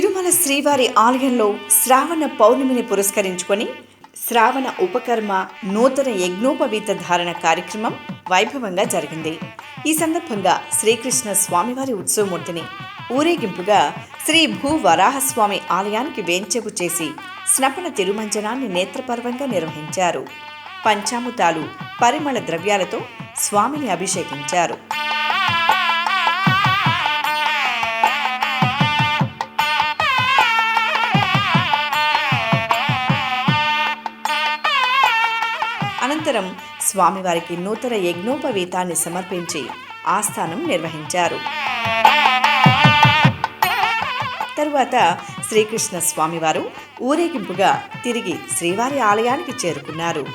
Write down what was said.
తిరుమల శ్రీవారి ఆలయంలో శ్రావణ పౌర్ణమిని పురస్కరించుకొని శ్రావణ ఉపకర్మ నూతన యజ్ఞోపవీత ధారణ కార్యక్రమం వైభవంగా జరిగింది. ఈ సందర్భంగా శ్రీకృష్ణ స్వామివారి ఉత్సవమూర్తిని ఊరేగింపుగా శ్రీ భూ వరాహస్వామి ఆలయానికి వేంచేపు చేసి స్నపన తిరుమంజనాన్ని నేత్రపర్వంగా నిర్వహించారు. పంచామృతాలు, పరిమళ ద్రవ్యాలతో స్వామిని అభిషేకించారు. అనంతరం స్వామివారికి నూతన యజ్ఞోపవీతాన్ని సమర్పించి ఆస్థానం నిర్వహించారు. తరువాత శ్రీకృష్ణ స్వామివారు ఊరేగింపుగా తిరిగి శ్రీవారి ఆలయానికి చేరుకున్నారు.